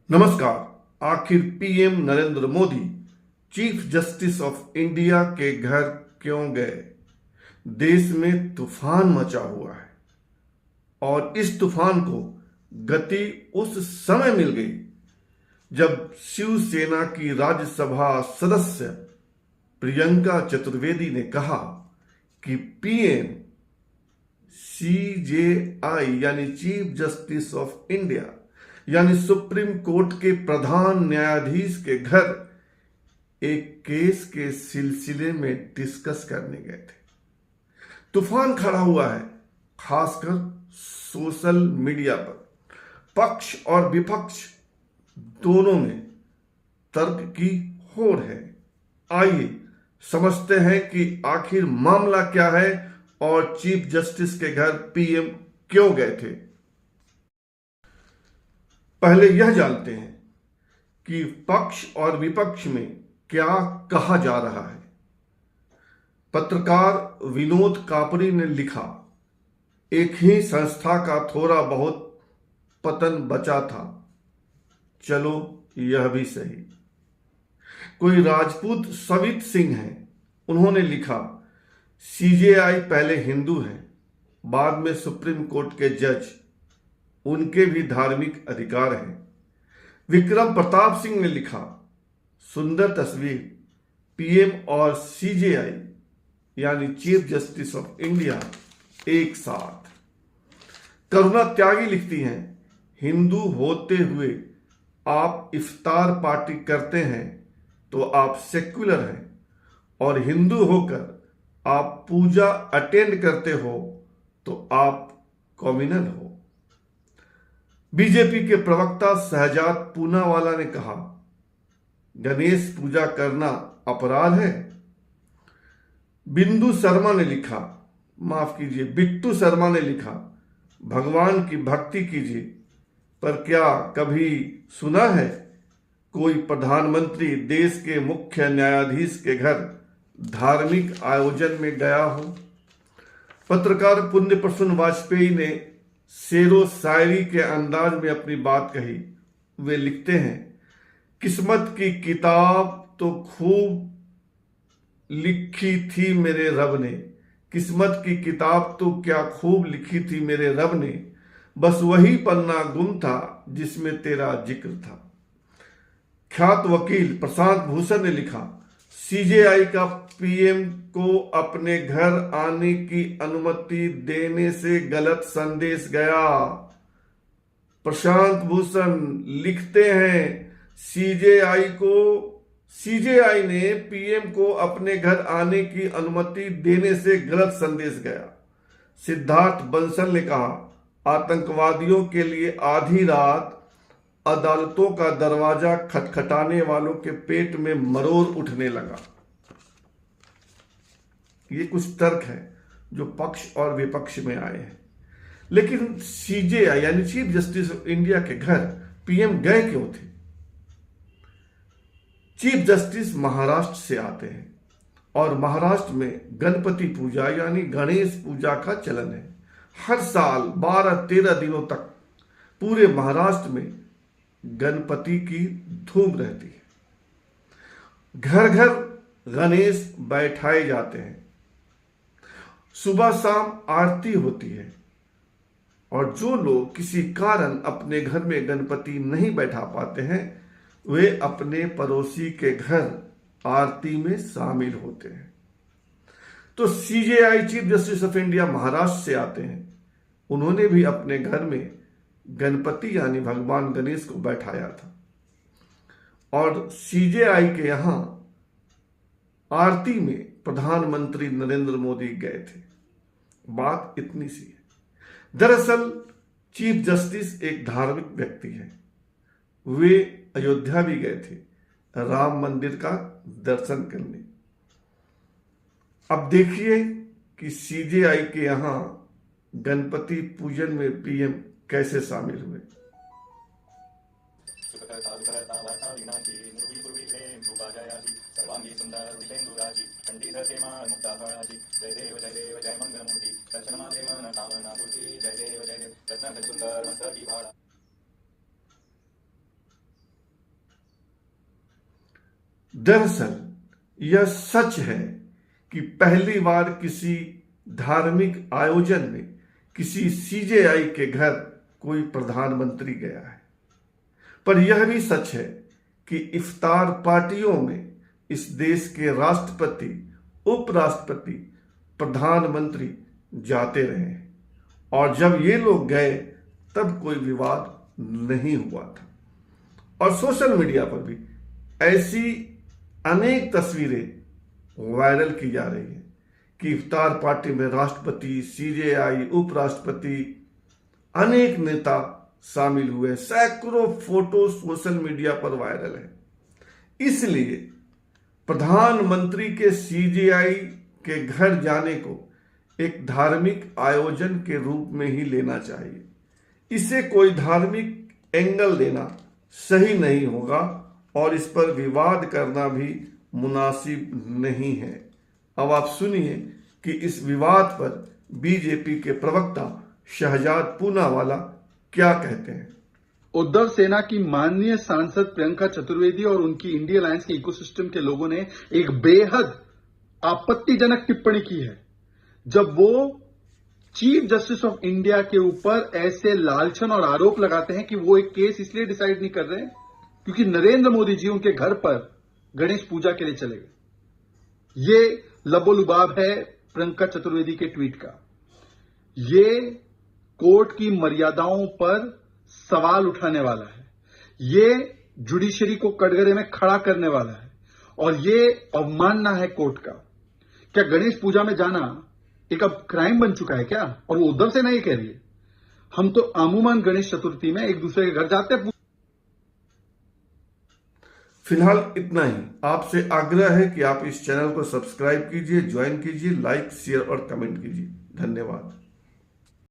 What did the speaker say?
नमस्कार। आखिर PM Narendra Modi chief justice of India के घर क्यों गए? देश में तूफान मचा हुआ है और इस तूफान को गति उस समय मिल गई जब शिवसेना की राज्यसभा सदस्य प्रियंका चतुर्वेदी ने कहा कि पीएम सीजेआई यानी चीफ जस्टिस ऑफ इंडिया यानी सुप्रीम कोर्ट के प्रधान न्यायाधीश के घर एक केस के सिलसिले में डिस्कस करने गए थे। तूफान खड़ा हुआ है, खासकर सोशल मीडिया पर। पक्ष और विपक्ष दोनों में तर्क की होड़ है। आइए समझते हैं कि आखिर मामला क्या है और चीफ जस्टिस के घर पीएम क्यों गए थे। पहले यह जानते हैं कि पक्ष और विपक्ष में क्या कहा जा रहा है। पत्रकार विनोद कापड़ी ने लिखा, एक ही संस्था का थोड़ा बहुत पतन बचा था, चलो यह भी सही। कोई राजपूत सवित सिंह है, उन्होंने लिखा, सीजेआई पहले हिंदू है, बाद में सुप्रीम कोर्ट के जज, उनके भी धार्मिक अधिकार हैं। विक्रम प्रताप सिंह ने लिखा, सुंदर तस्वीर, पीएम और सीजेआई यानी चीफ जस्टिस ऑफ इंडिया एक साथ। करुणा त्यागी लिखती हैं, हिंदू होते हुए आप इफ्तार पार्टी करते हैं तो आप सेक्युलर हैं, और हिंदू होकर आप पूजा अटेंड करते हो तो आप कम्युनल हो। बीजेपी के प्रवक्ता शहजाद पूनावाला ने कहा, गणेश पूजा करना अपराध है। बिट्टू शर्मा ने लिखा, भगवान की भक्ति कीजिए, पर क्या कभी सुना है कोई प्रधानमंत्री देश के मुख्य न्यायाधीश के घर धार्मिक आयोजन में गया हो? पत्रकार पुण्य प्रसून वाजपेयी ने शेरो शायरी के अंदाज में अपनी बात कही। वे लिखते हैं, किस्मत की किताब तो खूब लिखी थी मेरे रब ने, किस्मत की किताब तो क्या खूब लिखी थी मेरे रब ने, बस वही पन्ना गुम था जिसमें तेरा जिक्र था। ख्यात वकील प्रशांत भूषण ने लिखा, सीजेआई का पीएम को अपने घर आने की अनुमति देने से गलत संदेश गया। प्रशांत भूषण लिखते हैं, सीजेआई ने पीएम को अपने घर आने की अनुमति देने से गलत संदेश गया। सिद्धार्थ बंसल ने कहा, आतंकवादियों के लिए आधी रात अदालतों का दरवाजा खटखटाने वालों के पेट में मरोड़ उठने लगा। ये कुछ तर्क है जो पक्ष और विपक्ष में आए हैं। लेकिन सीजेआई यानी चीफ जस्टिस ऑफ इंडिया के घर पीएम गए क्यों थे? चीफ जस्टिस महाराष्ट्र से आते हैं और महाराष्ट्र में गणपति पूजा यानी गणेश पूजा का चलन है। हर साल 12-13 दिनों तक पूरे महाराष्ट्र में गणपति की धूम रहती है। घर घर गणेश बैठाए जाते हैं, सुबह शाम आरती होती है, और जो लोग किसी कारण अपने घर में गणपति नहीं बैठा पाते हैं वे अपने पड़ोसी के घर आरती में शामिल होते हैं। तो CJI chief justice of India Maharashtra से आते हैं, उन्होंने भी अपने घर में गणपति यानी भगवान गणेश को बैठाया था, और सीजेआई के यहां आरती में प्रधानमंत्री नरेंद्र मोदी गए थे। बात इतनी सी है। दरअसल चीफ जस्टिस एक धार्मिक व्यक्ति है। वे अयोध्या भी गए थे राम मंदिर का दर्शन करने। अब देखिए कि सीजेआई के यहां गणपति पूजन में पीएम कैसे शामिल हुए। दरअसल यह सच है कि पहली बार किसी धार्मिक आयोजन में किसी सीजेआई के घर कोई प्रधानमंत्री गया है, पर यह भी सच है कि इफ्तार पार्टियों में इस देश के राष्ट्रपति, उपराष्ट्रपति, प्रधानमंत्री जाते रहे हैं और जब ये लोग गए तब कोई विवाद नहीं हुआ था। और सोशल मीडिया पर भी ऐसी अनेक तस्वीरें वायरल की जा रही हैं कि इफ्तार पार्टी में राष्ट्रपति, सीजेआई, उपराष्ट्रपति, अनेक नेता शामिल हुए। सैकड़ों फोटो सोशल मीडिया पर वायरल है। इसलिए प्रधानमंत्री के सीजेआई के घर जाने को एक धार्मिक आयोजन के रूप में ही लेना चाहिए। इसे कोई धार्मिक एंगल देना सही नहीं होगा और इस पर विवाद करना भी मुनासिब नहीं है। अब आप सुनिए कि इस विवाद पर बीजेपी के प्रवक्ता शहजाद पूनावाला क्या कहते हैं। उद्धव सेना की माननीय सांसद प्रियंका चतुर्वेदी और उनकी इंडिया अलायंस के इकोसिस्टम के लोगों ने एक बेहद आपत्तिजनक टिप्पणी की है जब वो चीफ जस्टिस ऑफ इंडिया के ऊपर ऐसे लालछन और आरोप लगाते हैं कि वो एक केस इसलिए डिसाइड नहीं कर रहे क्योंकि नरेंद्र मोदी जी उनके घर पर गणेश पूजा के लिए चले गए। ये लबोलुबाब है प्रियंका चतुर्वेदी के ट्वीट का। ये कोर्ट की मर्यादाओं पर सवाल उठाने वाला है, ये जुडिशरी को कटघरे में खड़ा करने वाला है और ये अवमानना है कोर्ट का। क्या गणेश पूजा में जाना एक अब क्राइम बन चुका है क्या? और वो उद्धव सेना ये कह रही है। हम तो अमूमन गणेश चतुर्थी में एक दूसरे के घर जाते हैं। फिलहाल इतना ही। आपसे आग्रह है कि आप इस चैनल को सब्सक्राइब कीजिए, ज्वाइन कीजिए, लाइक, शेयर और कमेंट कीजिए। धन्यवाद।